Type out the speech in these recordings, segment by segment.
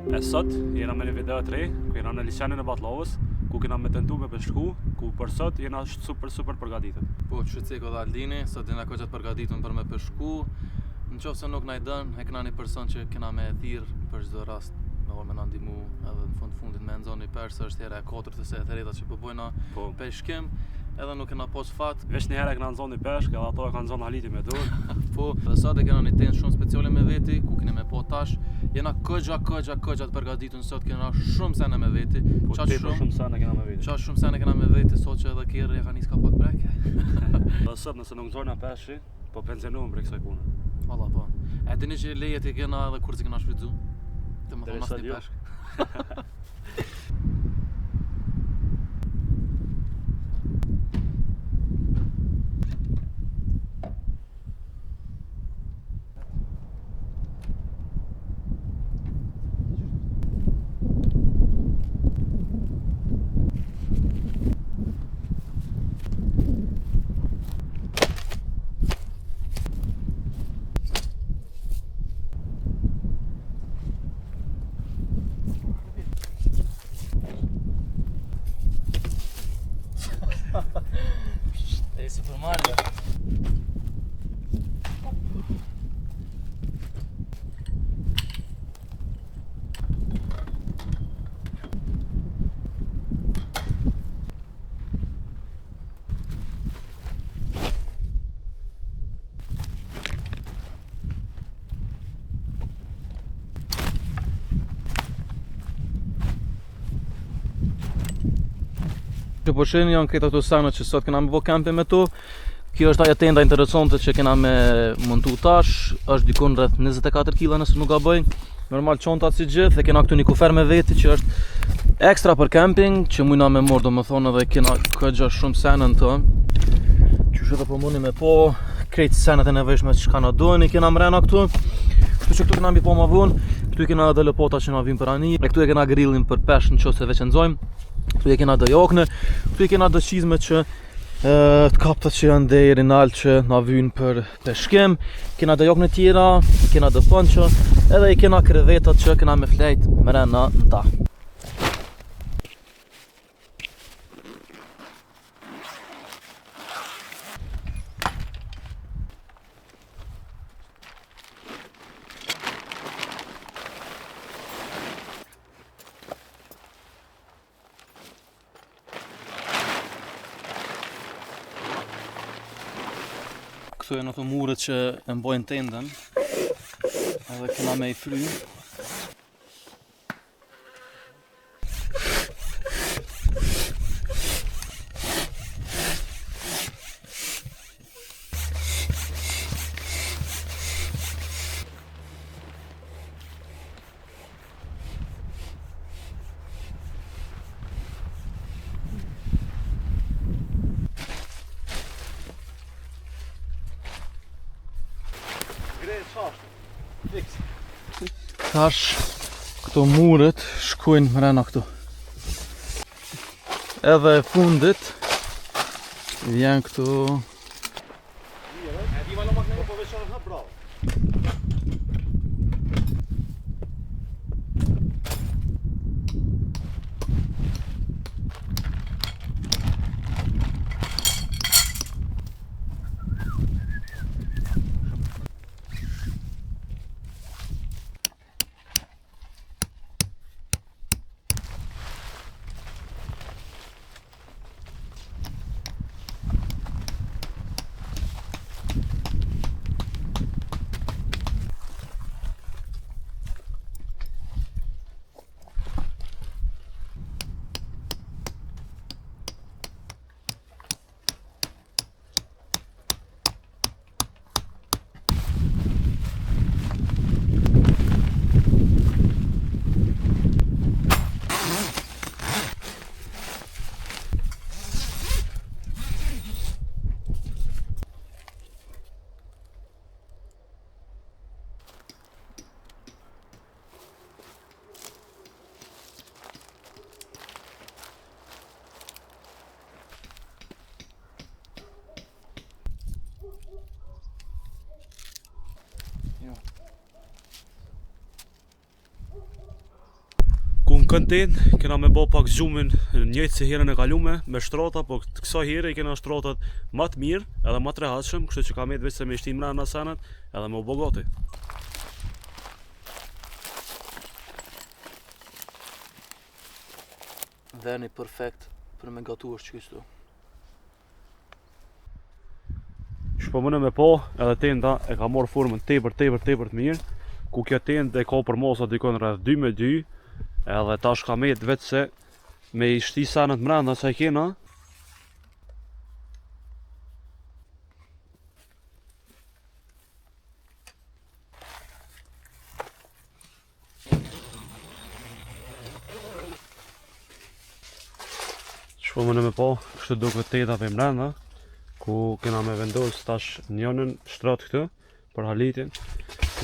E sot jena me një video të re, ku jena në liçenin e Batllovës, ku kena me tentu me peshku, ku për sot jena super përgatitur. Po, Shqeceko dhe Aldini, sot jena koqat përgatitun për me peshku. Në qoftë se nuk na i dën, e kena një person që kena me thirr për çdo rast, me na ndihmu edhe në fundit me nxon një peshë, është hera e katërt se e treta që po bojna peshkim. Edhe nuk kena pas fat. Veç një herë e kena nxon një peshk, edhe ato e kanë nxon haliti me dorë. Po, dhe sot e kena një tenë shumë speciale me veti, ku keni me po tash. Jena koqat të përgatitun sot, kena shumë sene me veti. Po shumë sene kena me veti. Qash shumë sene kena me veti, sot që edhe kjerë ja ka nis ka pak breke. Dhe sot nëse nuk nxorna peshqi, po pensionuam për kësaj pune. Valla po. E dini që lejet i kena edhe kur si kena shfrytzu? Të më thonë mas një peshk. Ej, Super Mario. Që po shihni janë këto ato sana që sot kena me bo camping me to. Kjo është ajo tenda interesante që kena me montu tash. Është dikon rreth 24 kg nëse nuk gaboj. Normal çontat si gjithë, e kena këtu një kufer me veti që është ekstra për camping, që mujna me morë domethënë edhe kena këgja shumë sene në të. Qysh edhe po mundi me po krejt senet e nevojshme që ka na dojnë, kena mrena këtu. Kështu që këtu kena mbi po ma vonë, këtu kena edhe lopota që na vijnë për ani, e këtu e kena grillin për peshk nëse veç e nxojmë. Këtu e kena do jakne, këtu e kena do qizme që të kaptat që janë deri nalë që na vynë për peshkim. Kena do jakne tjera, kena do ponço, edhe i kena krevetat që kena me flejt mrena në ta. Këtu e në të murët që e mbojnë tendën, edhe kena me i fry. Tash këto murët shkojnë mrena këtu. Edhe e fundit vjen këtu. Kënten kena me bo pak zoomin njëjtë si herën e kalume me shtrata, po kësaj here i kena shtratat më të mirë edhe më të rehatshëm, kështu që ka me veç se me shtim mrena senet edhe me u bo gati. Veni perfekt për me gatu është që kështu. Që po mëne me po, edhe tenda e ka morë formën tepër të mirë, ku kjo tenda e ka për mosa dikon rreth 2x2, edhe tash ka me veç se me i shti senet mrena që i kena. Që po mëne me po, kështu duke tenda për mrena, ku kena me vendos tash njënën shtrat këtë për halitin.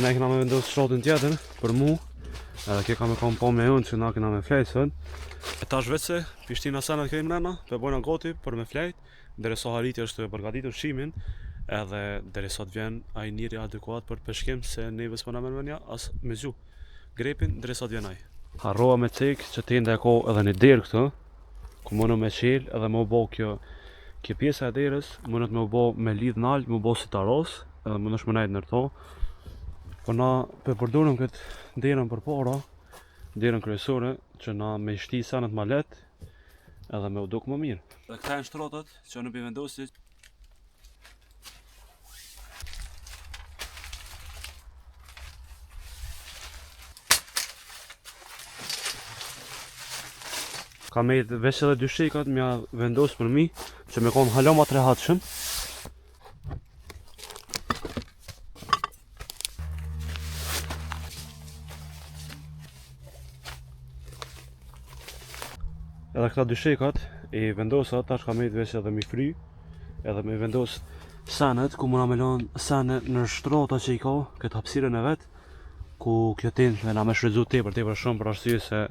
Ne kena me vendos shtratin tjetër për mu, edhe kjo ka me kom po me unë që na kena me flejtën. E tash veç se pishtina senet këj mrena, për bojna gati për me flejt, dere sa haliti është përgatitur shimin, edhe dere sa të vjen aj njëri adekuat për peshkim, se neve s'pona menja as me gju grepin dere sa të vjen aj. Harrova me cek që tenda e ka edhe një derë këtë, ku mënu me qel edhe me u bo kjo pjesa e derës, mënët me u bo me lidh nalt, me u bo si taros, edhe mënësh më najtë nërto. Po na përdorëm këtë derën për para, derën kryesore, që na me shti senet ma let, edhe me u duk më mirë. Dhe këta e në shtratat që në vendosit. Ka me veç edhe dy shekat mja vendos për mi, që me konë hala ma të rehatshëm. Edhe këta dy shekat i vendosa, tash ka me veç edhe mi fry, edhe me vendos senet, ku mëna me lanë senet në shtrata që i ka, këtë hapsiren e vetë, ku kjo tend me na me shrezu tepër shumë për arsye se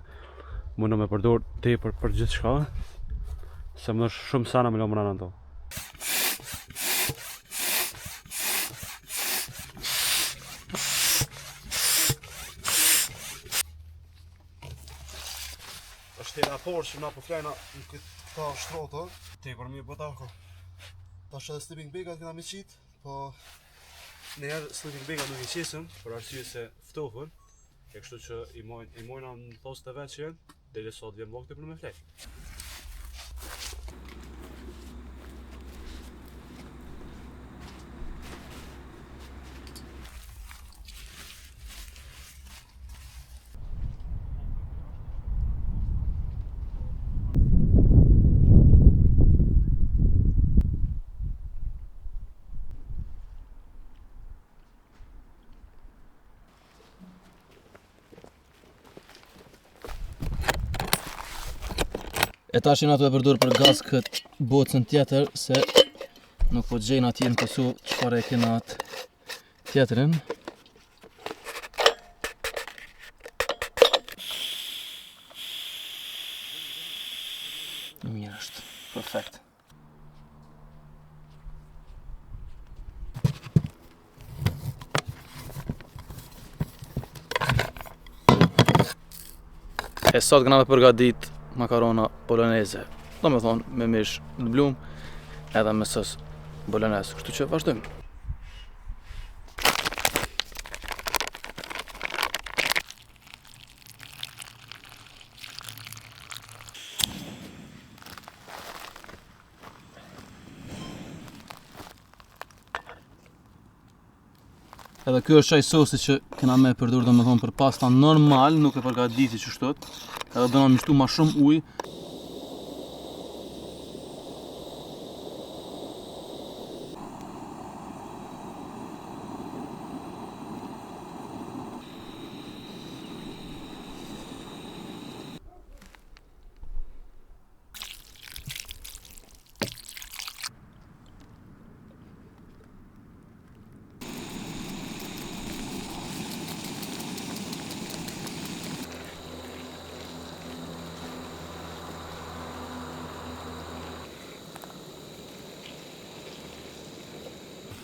mëna me përdor tepër për gjithë shka, se më është shumë sana me lanë mrena në to. është tjera porë që na po flejna në këta shtrota, tepër mirë po tako. Tash edhe sleeping bagat këna me qitë, po njerë sleeping bagat nuk i qesëm, për arsye se ftohën, e kështu që i mojna në thosë të vetë që jenë, dhe sot vjen vakti për me flejt. E tash jena tu e përdor për gaz këtë bocën tjetër, se nuk po gjejnë atje në Kosovë çfarë e kena atë tjetërin. Mirë është, perfekt. E sot këna me përgadit makarona boloneze, do me thonë me mish në blum edhe me sos bolonez, kështu që vazhdojmë. Edhe kjo është ai sosi që kena me përdor do me thonë për pasta normal, nuk e përgaditi që shtot. Edhe do na mishtu ma shumë ujë.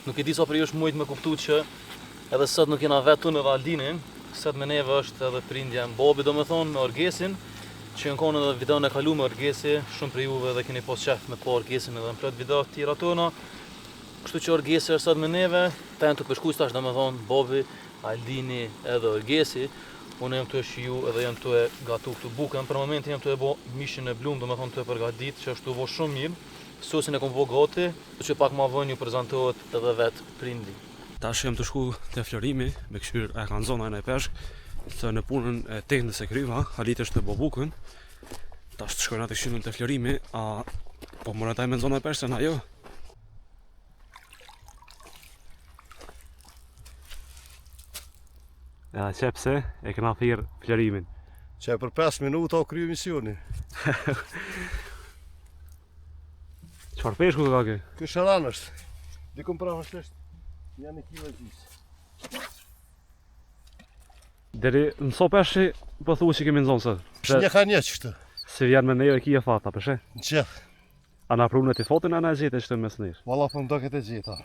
Nuk e di sa për ju është mujt me kuptu që edhe sot nuk jena vetu në Valdinin, sot me neve është edhe prindja në Bobi do me thonë me Orgesin, që në konë edhe videon e kalu me orgesi, shumë për juve dhe keni pas qef me pa orgesin edhe në plot video të tjera tona. Kështu që orgesi është sot me neve, ta janë të përshkuj stash dhe me thonë Bobi, Aldini edhe orgesi. Unë jam të e shiju edhe jam të e gatu këtu bukën, për momentin jam të e bo mishin e blum, do me thonë të e përgatit, që është të vo shumë mirë. Sosin e kom vo gati, që pak ma vën ju prezentohet edhe vetë prindi. Tash jam të shku te Florimi me këshyr e kanë zona e peshk, se në punën e tendës e kryva, halit është në bobukën. Tash të shkojnë atë këshyrën te Florimi, a po mora taj me në zona e peshk se na jo. Ja, që pse e këna thirë Florimin. Që për 5 minuta o kryu misioni. Qfar peshku ka ke? Ky sharan është. Dikun pra vështesht 1 kilo gjysë. Deri në so peshë po thu që kemi në zonë sot. Një ka një që këtë. Se vjen me nejo e kije fata, përshe? Në që. A na prunë ti fotin a na gjete që të mes nërë? Valla për më do këtë e gjeta.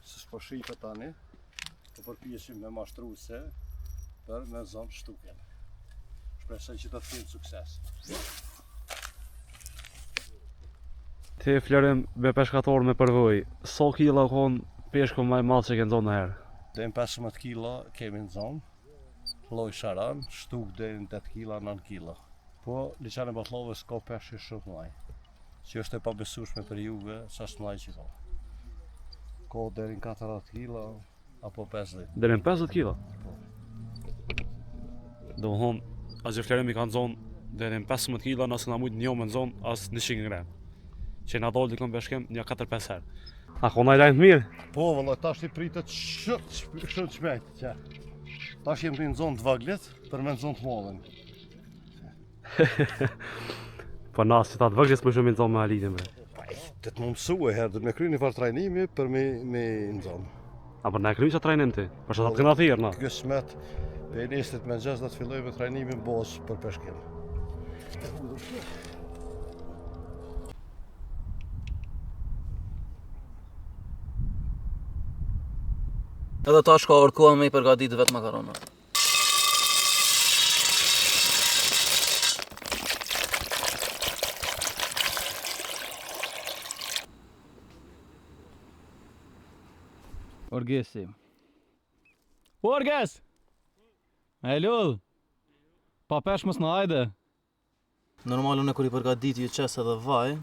Se s'po shife tani, po përpjeshim me mashtru se për me zonë shtuken. Shpresoj që të të kemë sukses. Ti Florim me peshkator me përvoj, so kila konë peshku maj malë që ke në zonë në herë? Dejmë 15 kila kemi në zonë, loj sharan, shtuk dejmë 8 kila, 9 kila. Po, liqane batlove s'ka peshë shumë mlaj, që është e pabesueshme për juve, sa s'mlaj që ka. Ka deri në 40 kila, apo 50. Deri në 50 kila? Do më thonë, a që Florimi ka në zonë deri në 15 kila, nësë na mujtë një me në zonë, as 100 gram. Që na dollë dikon peshkem një 4-5 herë. A ko na i lajnë mirë? Po, vëllaj, tash i pritet shumë çmejt, që. Tash jem në zonë të vaglet, për me në zonë të mollën. Po nasë që ta të vëgjes për shumë i në zonë me alitin bre. Të të më mësu e herë, dhe me kry një farë trajnimi për me në zonë. A për ne e kryjnë që trajnim ti? Për që ta të këna thirë na? Kjo smet, për e nestit me 6 dhe të filloj me trajnimin bos për peshkim. Edhe tash ka orkoha me i përgatit vetë makarona. Orgesi. Orges! E lull! Pa pesh mës në hajde. Normal unë kur i përgatit ju qes edhe vaj.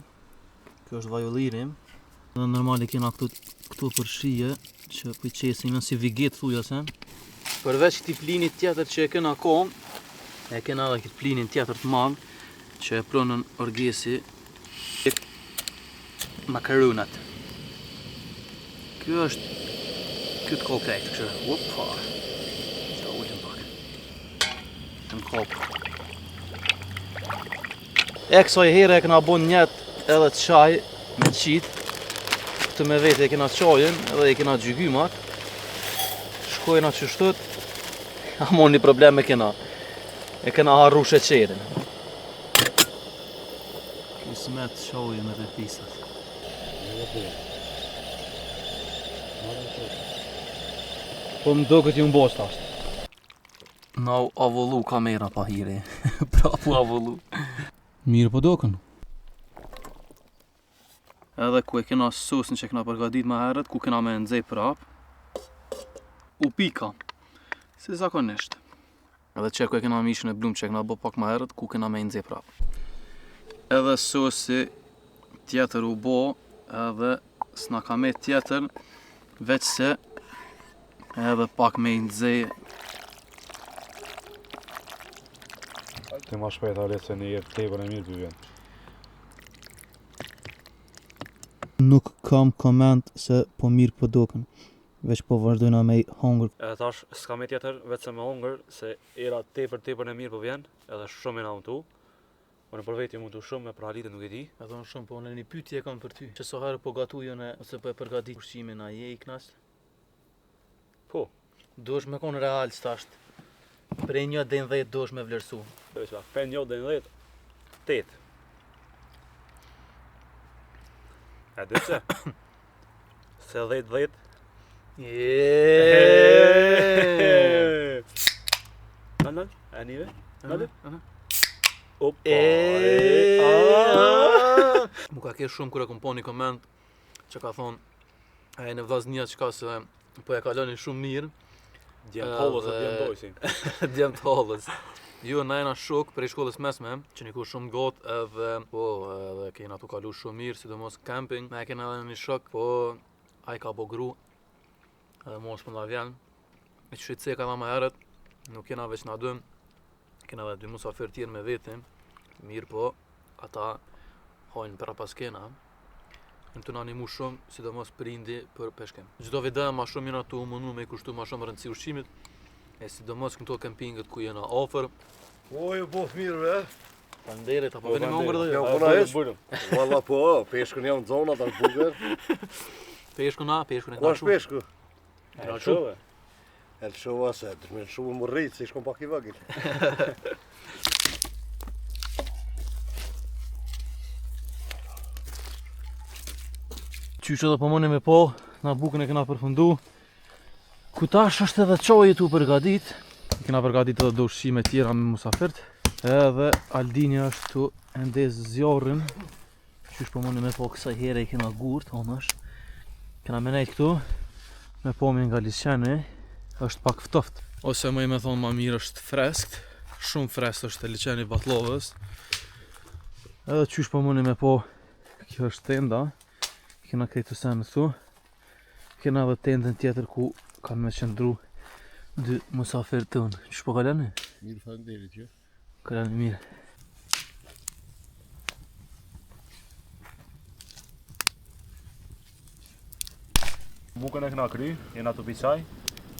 Kjo është vaj ullirim. Dhe normal i kena këtu për shije që për qesim janë si viget thuja se. Përveç këti plinit tjetër që e kena kom, e kena edhe këtë plinin tjetër të madh që e pronën orgesi makaronat. Kjo është këtë kokrejt, kështë. Upa! Që ullim pak. Në kopë. E kësaj here e kena bon njet edhe të qaj me qitë. Të me vete e kena qajën edhe e kena gjygymat. Shkojna që shtët, amon një problem e kena. E kena harru sheqerin. Kismet qajën me dhe pisat. Po më do këtë ju mbost ashtë. Na avullu kamera pa hiri. Prapu avullu. Mirë po dokën. Edhe ku e kena sosin që kena përgatit ma herët, ku kena me nëzej prap, u pika, si zakonisht. Edhe që ku e kena mishin e blum që kena bo pak ma herët, ku kena me nëzej prap. Edhe sosi tjetër u bo, edhe s'na ka me tjetër, veç se edhe pak me nëzej. Ti ma shpejt alet se një jetë tepër e mirë për vjen. Nuk kam koment se po mirë po doken, veç po vazhdojna me hongër. Edhe tash s'ka me tjetër veç se me hongër, se era tepër e mirë po vjen, edhe shumë e na untu. Unë për vetë jam untu shumë, me për halitë nuk e di. E thonë shumë, po në një pyetje kam për ty. Që so herë po gatujën ose po e përgatit ushqimin a je i knast? Po. Duhesh me konë real stasht. Prej 1 deri në 10 duhesh me vlerësu. Për 1 deri në 10, 8. E dhe pse? Se 10-10. Nal, e nive? Nal. Opa. Mu ka kesh shumë kur e kom po një koment që ka thonë e në vllaznia që ka se po e kaloni shumë mirë. Djemë hollës e djemë dojsin. Djemë të hollës. Ju na jena shok prej shkollës mesme, që niku shumë gotë edhe kena tu kalu shumë mirë, sidomos camping. Me kena edhe një shok, po ai ka bo gru, edhe mos më la vjen. Me që shqitse ka dha ma herët, nuk kena veç na dëm, kena edhe dy musafir tjerë me veti, mirë po, ata hajnë para pas kena. Në të na animu shumë, sidomos prindi për peshkem. Çdo video ma shumë jena tu mundu me i kushtu ma shumë rëndësi ushqimit, e sidomos këto kempinget ku jena ofër. O, ju bof mirë, ve? Panderit, apo veni me hongër dhe Jo, jo? puna ish? Valla po, peshkun jam në zonat, atë buker. Peshku na, peshku në Ku është peshku? Kena shumë. E të shova se, të me shumë më rritë, se ishkon pak i vagil. Qysh edhe po mëni me po, na bukën e kena përfundu. Ku tash është edhe çoji tu përgatit. Kena përgatit edhe do ushqime tjera me musafirt. Edhe Aldini është tu e ndez zjarrin. Qysh po mëni me po kësaj here i kena gurt, onash. Kena me nejt këtu, me pomi nga liçeni, është pak ftoft. Ose më i me thonë ma mirë është freskt, shumë freskt është e liçeni Batllovës. Edhe qysh po mëni me po, kjo është tenda. Kena krejtë të senë këtu. Kena edhe tendën tjetër ku kanë me qëndru dy musafir të unë. Qysh po kaleni? Mirë falenderit që. Kaleni mirë. Bukën e kena kry, jena të picaj,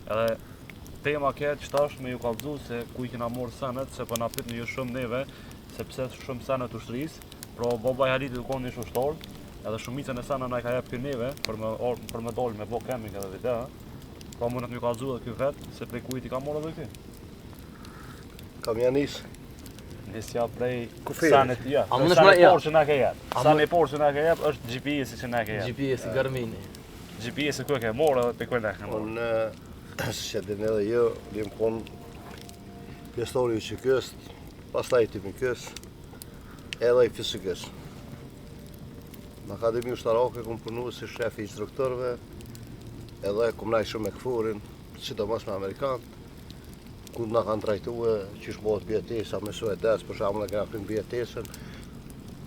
edhe tema ke që tash me ju kallëzu se ku i kena morë senet, se për na pyet në ju shumë neve, se pse shumë senet ushtrisë, pro baba i Halitit u konë një ushtar, edhe shumicën e senet na i ka jep ky neve për me dalë me bo camping edhe video. Pra mundet me ju kallëzu edhe ky vet, se prej kujt i ka morë edhe ky. Kam janis. Nisja prej Kuferi. senet ja. A mundesh Senet me- ja. por që na ke jep. Senet por që na ke jep është GPS-i që na ke jep. GPS-i Garmini. GPS-i ku e ke morë edhe pe ku e ke morë. Unë, që din edhe jo, jem konë pjestori që këst, pastaj timi këst, edhe i fizikës. Në Akademi Ushtarake kom punu si shef i instruktorëve, edhe kom naj shumë me këfurin, sidomos me Amerikanë, ku na kanë trajtue që shmohet bjetesa me Suedes, për shembull e kena prim bjetesën,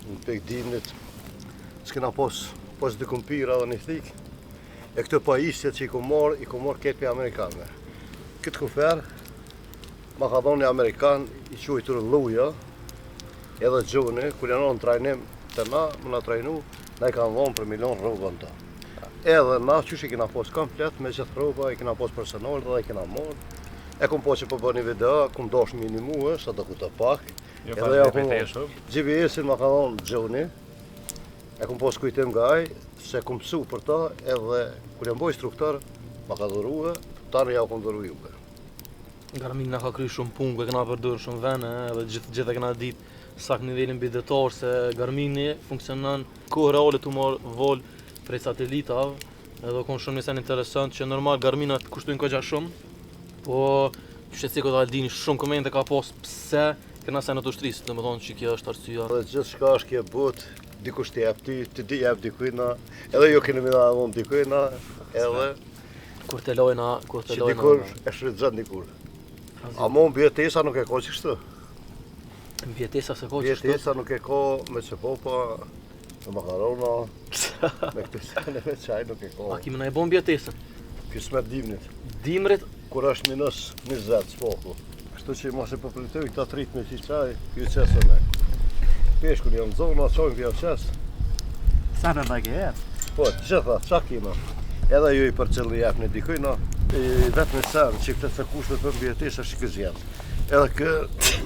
në pik dimnit, s'kena pos dy kumpira dhe një thikë, e këtë pajisjet që i kom marrë ketë për Amerikanëve. Këtë kufer, ma ka thonë një Amerikan, i quajtur Luja, edhe Gjuni, kur janë në trajnim të na, më na trajnu, na i kanë dhonë për milion rrugën ta. Edhe na qysh i kena pos komplet, me gjithë rruga, i kena pos personal dhe i kena morë. E kom po që po bërë një video, kom dosh minimue, sa do ku të pak. Jo Edhe pa ja te kom shumë. GPS-in ma ka thonë Gjuni, e kom pos kujtim nga aj, se kom mësu për ta, edhe kur jam boj instruktor, ma ka dhurue, tani ja u kom dhuru juve. Garmin na ka kry shumë punë, e kena përdorur shumë vene, edhe gjithë e kena ditë sak nivelin bidetar se Garmini funksionon kohë reale tu marr vol prej satelitave, edhe kon shumë nisën interesant që normal Garminat kushtojnë kogja shumë, po qytetësi këtë Aldini shumë komente ka pas pse kena sa në të ushtrisë, domethënë që kjo është arsyeja. Dhe gjithë shka është kje but, dikush të jep ty, të di jep dikujna, edhe jo keni mina unë dikujna, edhe Kur të lojna, që dikur e shrydzën dikur. A mo në bjetesa nuk e ko që kështu. Mbjetesa se ko që shtu. Bjetesa nuk e ko me qepopa, me makarona, me këtë sene me qaj nuk e ko. A kimi na e bon mbjetesën? Kismet dimnit, Dimrit, kur është minus 20 s'poku. Kështu që mos e populitoj këta trit me qi qaj, kjo qesën e. Peshkun jam zona, qojnë vja qesë. Sa në na ke jep? Po, gjitha, qa kima. Edhe ju i për qëllë jep në dikujna, vetë me sen që këtë të kushtet për mbjetesë është që këzë jenë. Edhe kë,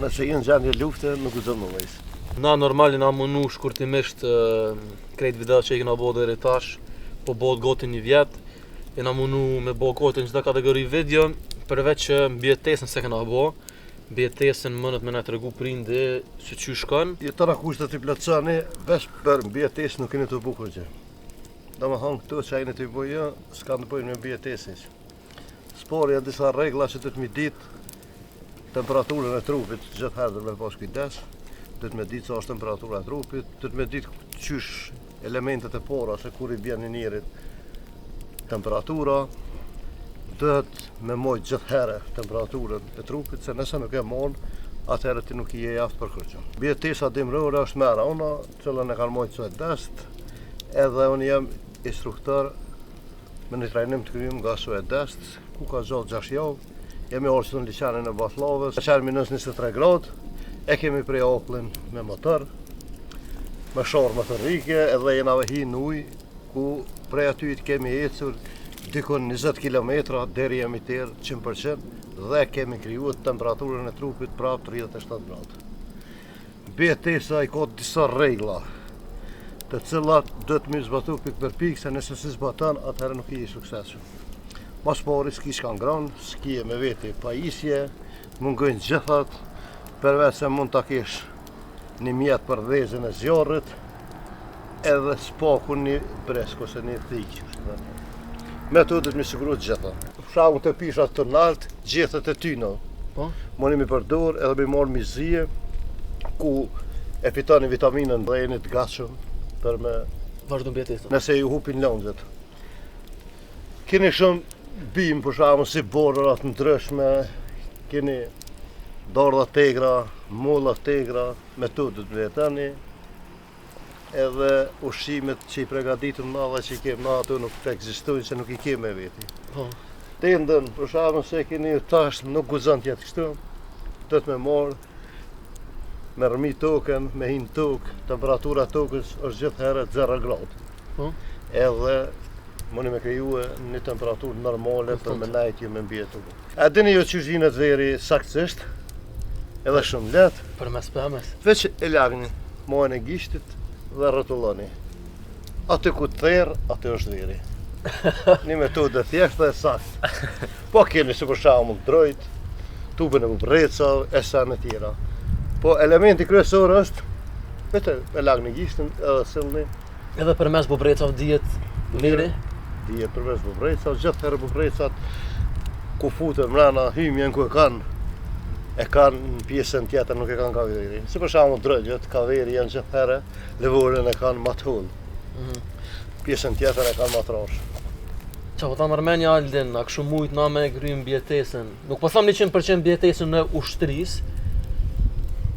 nëse jenë gjendje lufte, nuk u zëmë në vejsë. na normali na munu shkurtimisht krejt video që i kena bo deri tash, po bo gati një vjet, e na munu me bo kohët në çdo kategori video, përveç që mbjetesën se kena bo, mbjetesën mënët me na tregu prindi se çu shkon. Tëra kushtet i plotësoni, veç për mbjetesë nuk keni të bukur gjë. Domethënë këto që ajnë të i bujë, s'ka të bëjnë me mbijetesin. Spori janë disa regla që duhet mi ditë temperaturën e trupit gjithë herë dhe me pas kujdes. Duhet me ditë sa është temperatura e trupit, duhet me ditë qysh elementet e pora se kur i bjen i njerit temperatura. Duhet me mojt gjithë herë temperaturën e trupit, se nëse nuk e mon, atëherë ti nuk i je jaftë për kërgjë. Mbijetesa dimrore është mera, ona cëllën e kanë mojt së e dest, edhe unë jam instruktor me një trajnim të kryim nga Suedest, ku ka gjatë 6 javë. Jemi orë që të në liqanin e Bathllavës, qërë minus 23 gradë, e kemi prej Auckland me motor, me shorë më të rike, edhe jena vehi në ujë, ku prej aty të kemi ecur dikon 20 km deri jemi tërë 100%, dhe kemi krijuar temperaturën e trupit prap 37 gradë. Mbijetesa i ka disa regla, të cilat duhet me zbatu pik për pik, se nëse si zbatan, atëherë nuk i suksesshëm. Mas pari s'ki shka ngran, s'ki e me veti pajisje, mungojnë gjithat, përveç se mund ta kesh një mjet për dhezën e zjarrit, edhe spaku një bresk ose një thik. Me të duhet me siguru gjitha. Shamu të pishat të nalt, gjethet e tyna. Moni mi përdor edhe me marrë mizije, ku e fitoni vitaminën dhe jeni të gatshëm për me Vazhdo mbijetesa. nëse ju hupin lëngët. Keni shumë bim për shkakun si borrat ndryshme, keni dardha tegra, molla tegra, metodët vetani, edhe ushqimet që i përgatitëm na dhe që i kemë na ato nuk ekzistojnë, që nuk i kemë me veti. Tendën, për shkakun se keni tash nuk guxon të jetë kështu, duhet me marrë me rëmi tokën, me hinë tokë, temperatura tokës është gjithë herë 0 gradë. Edhe mëni me kriju një temperaturë normale për me najtje me mbjetu. A dini jo që zhinët veri saktësisht, edhe shumë letë, Për mes pëmes. veç e lagni majën e gishtit dhe rrotulloni. Aty ku të therë, aty është veri. Një metodë thjeshtë dhe saktë. Po keni si për shembull drojt, tubën e bubrecave, e sa në tjera. Po elementi kryesor është vetë e lagni gishtin edhe sillni. Edhe për mes bubrecave dihet veri. Dihet përveç bubrecave, gjithë herë bubrecat ku futen mrena hymjen ku e kanë në pjesën tjetër, nuk e kanë kaverin. Si për shembull drojt, kaveri janë gjithë herë, lëvorën e kanë më të hollë. Pjesën tjetër e kanë më të rrashë. Qa po thamë Armenia Aldin, a kështu mujt na me kryjmë mbijetesën. Nuk po thamë 100% mbijetesën në ushtrisë,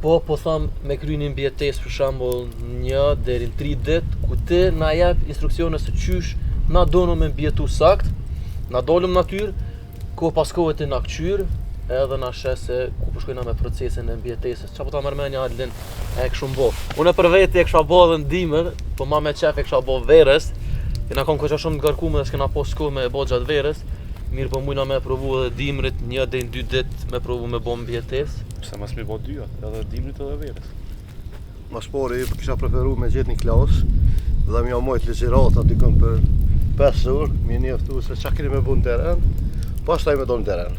po thamë me kryjnë një mbijetesë për shembull 1 deri në 3 ditë, ku ti na jep instruksione se qysh na donu me mbjetu sakt, na dolëm natyrë, ku pas kohët ti na kqyr, edhe na shes se ku po shkojna me procesin e mbijetesës. Qa po thamë Armenia Aldin, e kështu mbo. Unë për veti e kësha bo edhe në dimër, po ma me qef e kësha bo verës. Kena kom koqa shumë të garkume dhe s'kena pos shko me bo gjatë verës. Mirë po mujna me provu edhe dimrit 1 deri në 2 ditë me provu me bo mbjetesë. Pse mas mi bo dyja, edhe dimrit edhe verës. Mas pari kisha preferu me gjetë një klasë dhe mi mojt ligjirata dikon për 5 orë, mi njeftu se qa keni me bu në teren, pastaj me do në teren.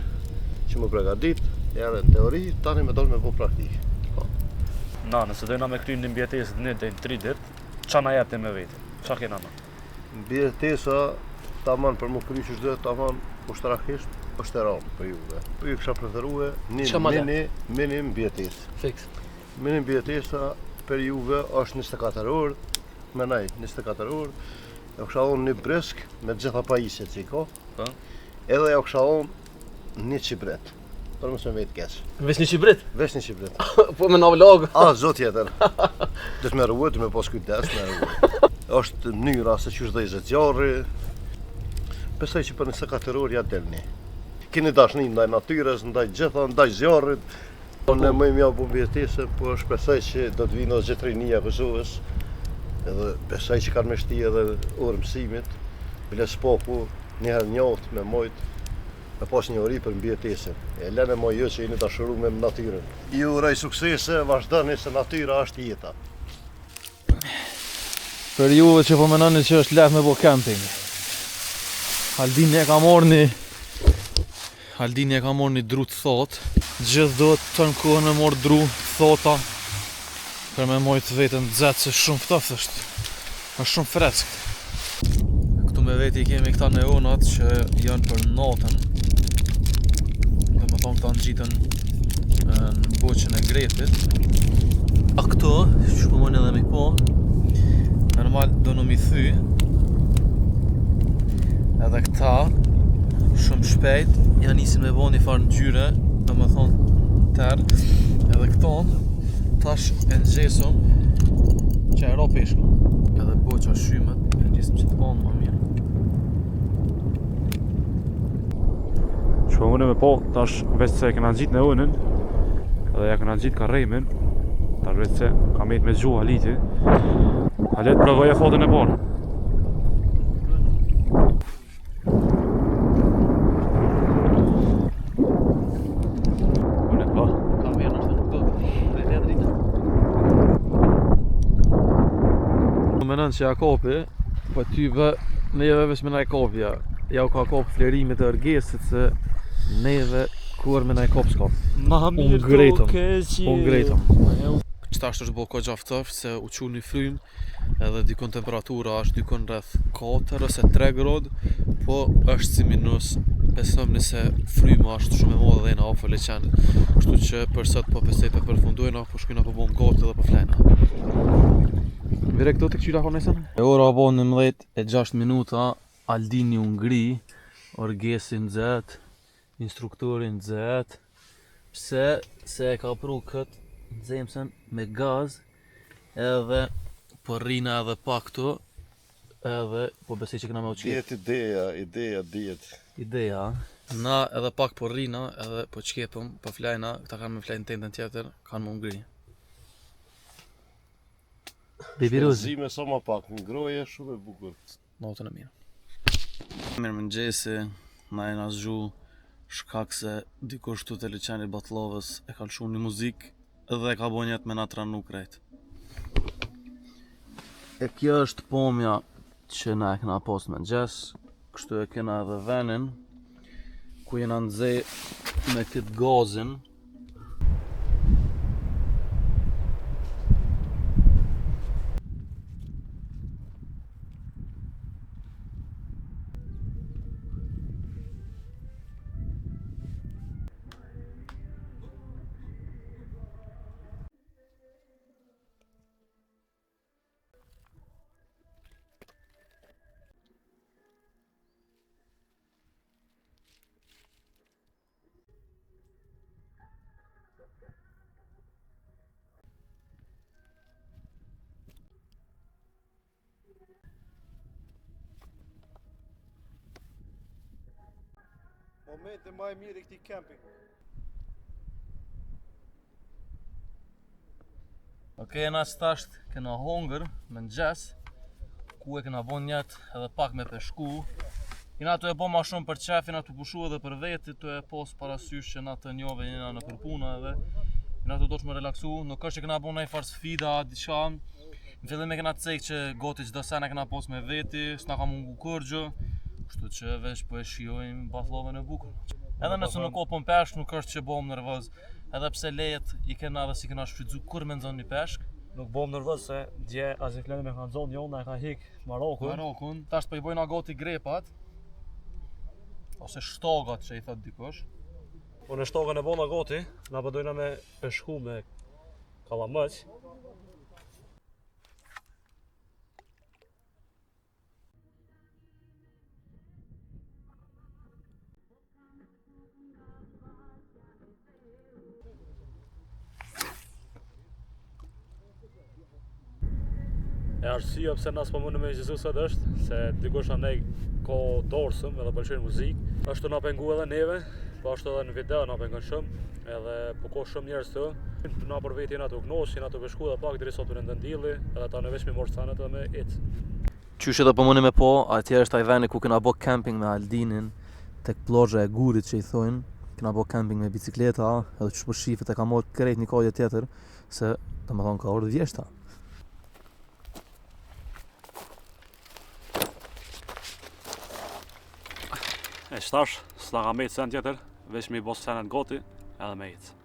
Që më pregadit, jere në teori, tani me do me bu praktikë. Na, nëse dojna me kryjnë një mbjetesë 1 deri në 3 ditë, qa na jepte me veti? Qa kena na? Mbijetesa tamam për më kry që shdo tamam ushtrakisht është e ranë për juve. Për ju kisha preferue Qa ma një mini mbjetesë. Fiks. Mini mbjetesa për juve është 24 orë, me nej 24 orë, e kisha unë një bresk me gjitha pajisjet që i ka, edhe ja kisha unë një qibret, për mësë me vetë keq. Vesh një qibrit? Vesh një qibret. Po me navlog. Zot tjetër. Dhe të me rruet, të me pas kujdes, me rruet. Është mënyra se që shdojzë zjarri, besoj që për 24 orë ja delni. Keni dashni ndaj natyres, ndaj gjitha, ndaj zjarrit. Unë më mja bu mbjetesë, po shpresoj që do të vinë gjetrinia Kosovës, edhe besoj që kanë me shti edhe orë mësimit, bile s'poku njëherë njoft me mojt, me pas një ori për mbjetesën. E lene mo jo që jeni dashuru me natyrën. Ju uroj suksese, vazhdoni se natyra është jeta. Për juve që po menoni që është lehtë me bo camping. Aldini e ka morë një dru të thotë. Gjithë do të në kohën me morë dru thota për me mojtë vetën të zetë se shumë ftoftë është. Është shumë freskët. me veti kemi këta neonat që janë për natën. Dhe më thonë këta në gjitën në boqën e gretit. A këto, që po mënë edhe me po, normal do në mi thy. Edhe këta, shumë shpejt, janë nisin me bo një farë në gjyre, dhe më thonë tërë. Edhe këto, tash e nxesëm që e ro peshka. Edhe boqa shymet, e nxesëm që të banë më mirë. Që po mëne me po, tash veç se kena gjitë në unën edhe ja kena gjitë ka rejmin. Tash veç se ka mejt me gjuha liti. A letë provoj e fotën e parë. Unë e pa. Ka mirë nështë nuk do, 3 letë rritë. Në menën që Jakobi, po tyve neve vesh me na e kopja. Ja u ka kop flerimit e ërgesit se neve kur me na e kop s'ka. Unë gretëm. Qëta është bo ko gjaftëf se u qu një frym edhe dikon temperatura është dikon rreth 4 ose 3 grad, po është si minus 5 nëse fryma është shumë e modhe dhe jena afër leqenit. Kështu që për sot po pesej të përfundojna, po shkojna po bom gati dhe po flejna. Vire këto të këqyra konesën? E ora bo 11:06 minuta, Aldini u ngri, Orgesi nxet, instruktori nxet. Pse? Se e ka pru këtë nxemsen me gaz, edhe po rrina edhe pak këtu, edhe po besoj që këna me u qep. Ideja diet. Ideja, na edhe pak po rrina, edhe po qkepëm, po flajna, këta kanë me flajnë tendën tjetër, kanë më ngri. Bibiruzi. Zime sa më pak, ngroje shumë e bukur. Natën e mirë. Mirë mëngjesi, na jena zgju shkak se dikush tu të liqenit Batlllovës e ka lshu një muzikë dhe ka bo njet me na tranu krejt. E kjo është pomja që na e kena pas mëngjes, kështu e kena edhe venin ku jena nxej me këtë gazin. Momente më e mirë i këtij camping. Okej, jena stasht kena hongër me mëngjes, ku e kena bon njet edhe pak me peshku. Jena tu e bo ma shumë për qef, jena tu pushu edhe për veti, tu e pos parasysh që na të njove jena në përpuna edhe jena tu do që me relaksu, nuk është që kena bo nej farë sfida, diqa. Në fillim e kena cek që goti qdo sen e kena pos me veti, s'na ka mungu kërgjë, kështu që veç po e shijojmë Bathlovën e bukur. Edhe nëse nuk kopëm peshk, nuk është që bom nervoz. Edhe pse lejet i kena dhe si kena shfrydzu kur me nxon një peshk. Nuk bom nervoz se dje as e fleni me ka nxon jo, na e ka hik Marokun. Marokun, tash po i bojna gati grepat. Ose shtogat që i thot dikush. Po në shtogën e bona gati, na po dojna me peshku me kallamëq. E arsyeja pse na s'po mundem me gjezu sot është se dikush andaj ka dorsëm edhe pëlqen muzikë. Ashtu na pengu edhe neve, po ashtu edhe në video na pengon shumë, edhe po ka shumë njerëz të. Na për vetë jena të gnoshin, jena të peshku dhe pak deri sot në ndilli, edhe ta në veç me morë sanet edhe me ecë. Qysh edhe po mundi me po, atje është ai veni ku kena bo camping me Aldinin, tek plazha e Gurit që i thojnë. Kena bo camping me bicikleta, edhe qysh po shifet e ka marrë krejt një kalje tjetër, se domethënë ka orë vjeshta. E shtash, s'na ka mejtë sen tjetër, veç me i bos senet gati edhe me ecë.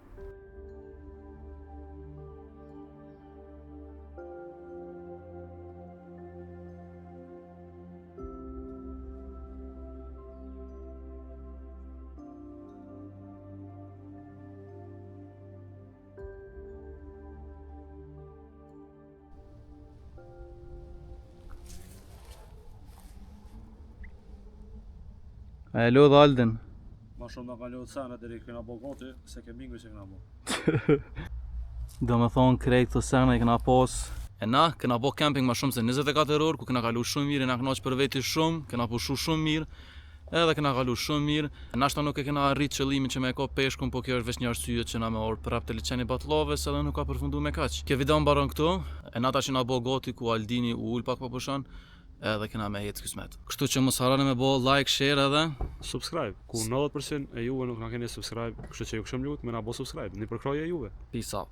E lodh Aldin. Ma shumë nga ka lodhë sene deri kena bo gati, se ke mingu që kena bo. Do me thonë krejt të sene i kena pas. E na, kena bo camping ma shumë se 24 orë, ku kena kalu shumë mirë, na knaq për veti shumë, kena pushu shumë mirë, edhe kena kalu shumë mirë. Nashta nuk e kena arrit qëllimin që me e ka peshkun, po kjo është veç një arsye që na me orë prap të liçeni Batllave, se edhe nuk ka përfundu me kaq. Kjo video mbaron këtu, e nata që na bo gati ku Aldini u ul pak po pushon, edhe kena me jetë kismet. Kështu që mos harroni me bo like, share edhe Subscribe, ku 90% e juve nuk na keni subscribe, kështu që ju këshëm lut me na bo subscribe, një përkraje juve. peace out.